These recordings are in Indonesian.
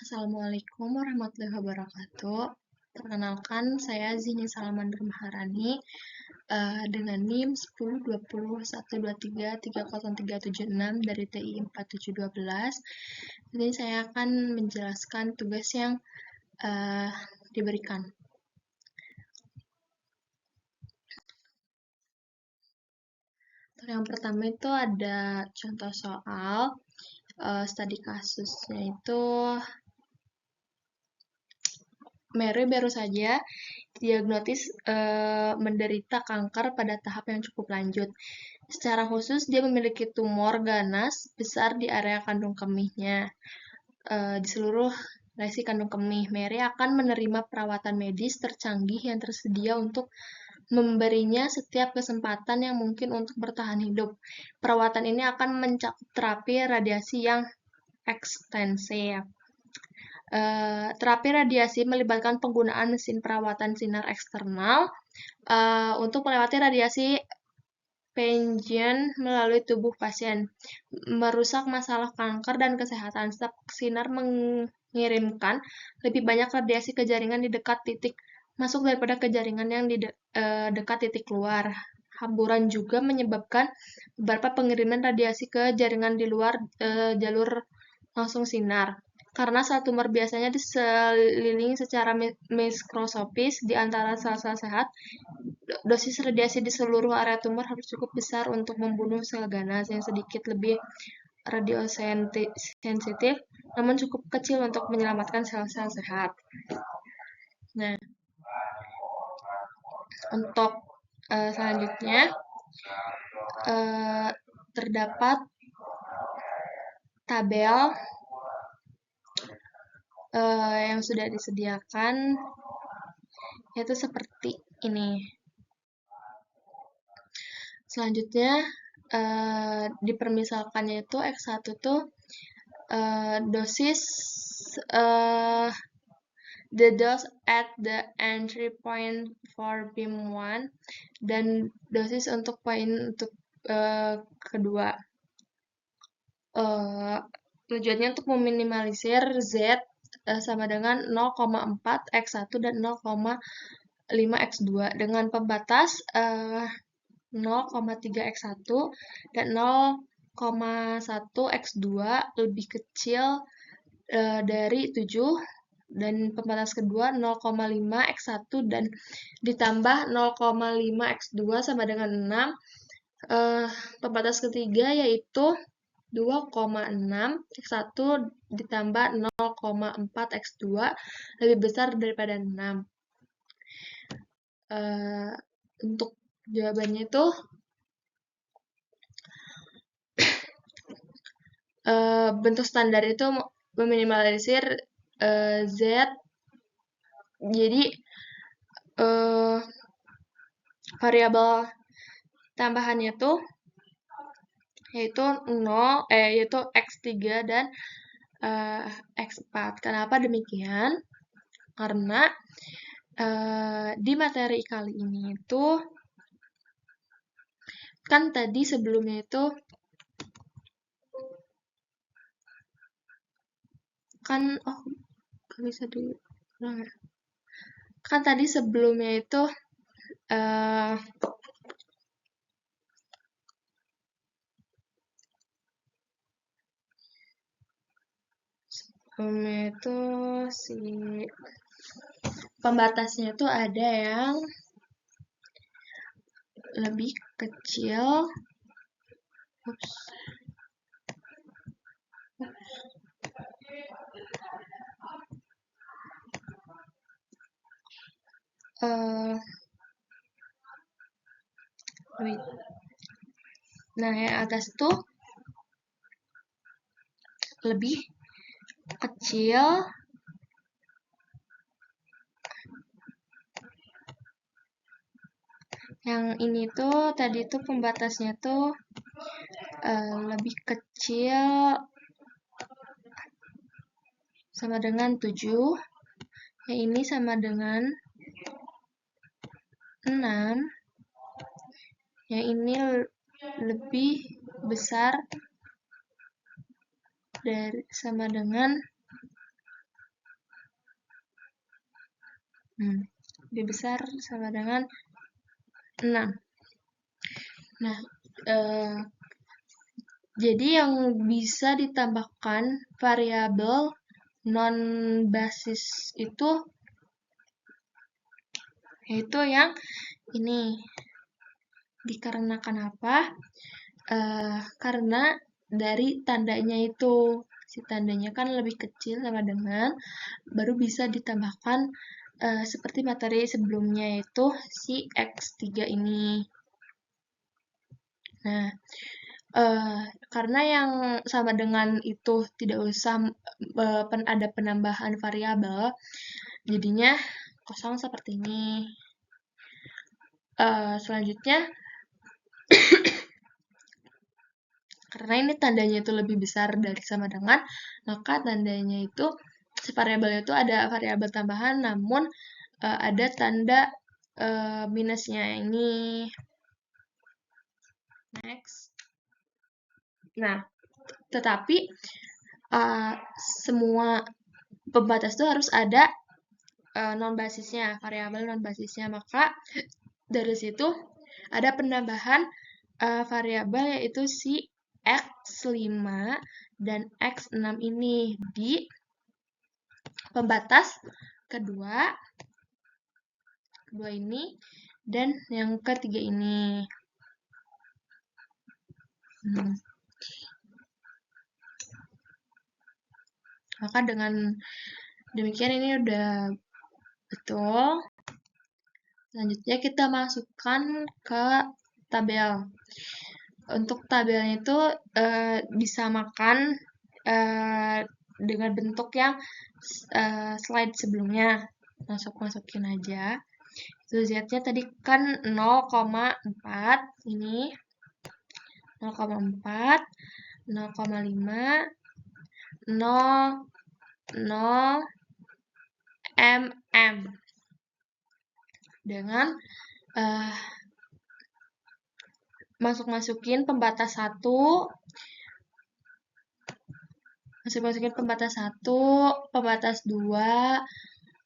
Assalamualaikum warahmatullahi wabarakatuh. Perkenalkan, saya Zini Salamander Maharani dengan NIM 102012333036 dari TI 4712. Jadi saya akan menjelaskan tugas yang diberikan. Yang pertama itu ada contoh soal studi kasusnya itu Mary baru saja diagnosis menderita kanker pada tahap yang cukup lanjut. Secara khusus, dia memiliki tumor ganas besar di area kandung kemihnya. Di seluruh lesi kandung kemih, Mary akan menerima perawatan medis tercanggih yang tersedia untuk memberinya setiap kesempatan yang mungkin untuk bertahan hidup. Perawatan ini akan mencakup terapi radiasi yang ekstensif. Terapi radiasi melibatkan penggunaan mesin perawatan sinar eksternal untuk melewati radiasi Pengen melalui tubuh pasien, merusak masalah kanker dan kesehatan. Setiap sinar mengirimkan lebih banyak radiasi ke jaringan di dekat titik masuk daripada ke jaringan yang di dekat titik keluar. Hamburan juga menyebabkan beberapa pengiriman radiasi ke jaringan di luar jalur langsung sinar. Karena sel tumor biasanya diselilingi secara mikroskopis di antara sel-sel sehat, dosis radiasi di seluruh area tumor harus cukup besar untuk membunuh sel ganas yang sedikit lebih radiosensitif, namun cukup kecil untuk menyelamatkan sel-sel sehat. Nah, untuk selanjutnya terdapat tabel yang sudah disediakan, yaitu seperti ini. Selanjutnya, dipermisalkannya itu X1 tuh dosis the dose at the entry point for beam 1 dan dosis untuk poin untuk kedua. Tujuannya untuk meminimalisir Z sama dengan 0,4 X1 dan 0,5 X2 dengan pembatas 0,3 X1 dan 0,1 X2 lebih kecil dari 7 dan pembatas kedua 0,5 X1 dan ditambah 0,5 X2 sama dengan 6. Pembatas ketiga yaitu 2,6 X1 ditambah 0,4 X2 lebih besar daripada 6. Untuk jawabannya itu bentuk standar itu meminimalisir Z, jadi variabel tambahannya tuh yaitu yaitu X3 dan X4. Kenapa demikian? Karena di materi kali ini itu kan tadi sebelumnya itu kan gak bisa diulang ya. Kan tadi sebelumnya itu itu si pembatasnya itu ada yang lebih kecil. Nah, yang atas tuh lebih kecil. Yang ini tuh tadi tuh pembatasnya tuh lebih kecil sama dengan 7. Yang ini sama dengan 6. Yang ini lebih besar dari sama dengan lebih besar sama dengan 6. Nah, jadi yang bisa ditambahkan variabel non-basis itu yaitu yang ini. Dikarenakan apa? Karena dari tandanya itu. Si tandanya kan lebih kecil sama dengan baru bisa ditambahkan seperti materi sebelumnya yaitu si X3 ini. Nah, karena yang sama dengan itu tidak usah ada penambahan variabel, jadinya kosong seperti ini. Selanjutnya, karena ini tandanya itu lebih besar dari sama dengan, maka tandanya itu, si variabel itu ada variabel tambahan, namun ada tanda minusnya ini. Next. Nah, tetapi semua pembatas itu harus ada non-basisnya, variabel non-basisnya. Maka dari situ ada penambahan variabel yaitu si X5 dan X6 ini di pembatas kedua ini dan yang ketiga ini. Maka dengan demikian ini udah betul. Selanjutnya kita masukkan ke tabel. Untuk tabelnya itu disamakan dengan bentuk yang slide sebelumnya. Masukin aja. Itu Z-nya tadi kan 0,4 ini 0,4 0,5 0 mm dengan masukin pembatas 1, pembatas 2,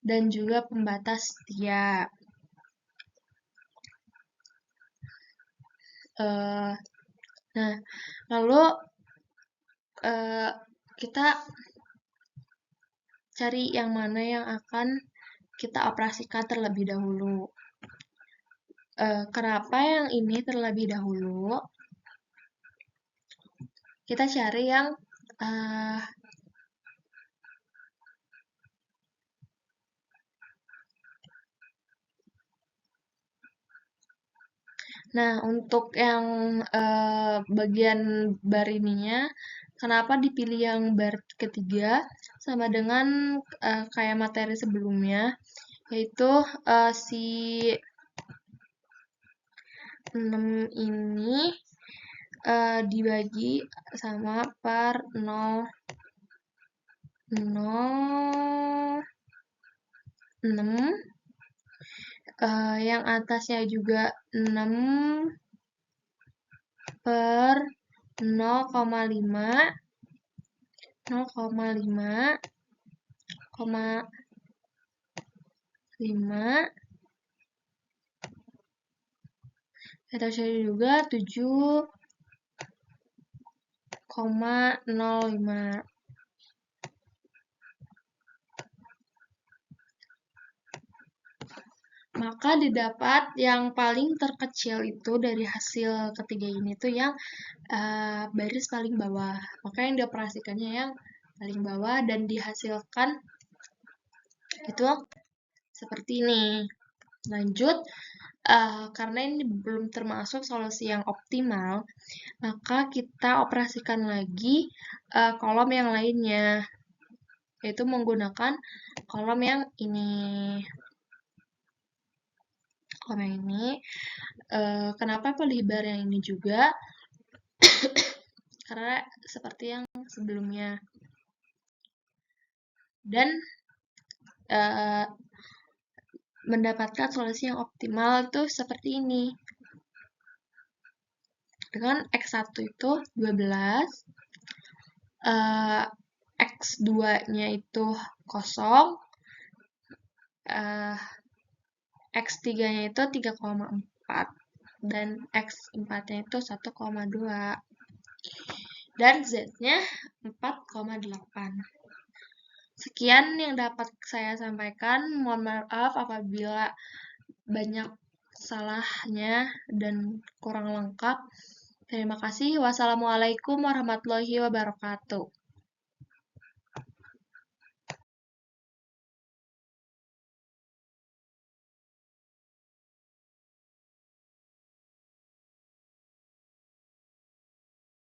dan juga pembatas 3. Nah, lalu kita cari yang mana yang akan kita operasikan terlebih dahulu. Kenapa yang ini terlebih dahulu? Kita cari yang nah, untuk yang bagian bar ininya, kenapa dipilih yang bar ketiga sama dengan kayak materi sebelumnya, yaitu si 6 ini dibagi sama per 0, 6, yang atasnya juga 6 per 0,5, 0,5, atasnya juga 7,05. Maka didapat yang paling terkecil itu dari hasil ketiga ini tuh yang baris paling bawah. Maka yang dioperasikannya yang paling bawah dan dihasilkan itu seperti ini. Lanjut, karena ini belum termasuk solusi yang optimal, maka kita operasikan lagi kolom yang lainnya, yaitu menggunakan kolom yang ini. Kenapa pilih bar yang ini juga? Karena seperti yang sebelumnya. Dan mendapatkan solusi yang optimal itu seperti ini. Dengan X1 itu 12, X2-nya itu 0, X3-nya itu 3,4 dan X4-nya itu 1,2 dan Z-nya 4,8. Sekian yang dapat saya sampaikan. Mohon maaf apabila banyak salahnya dan kurang lengkap. Terima kasih. Wassalamualaikum warahmatullahi wabarakatuh.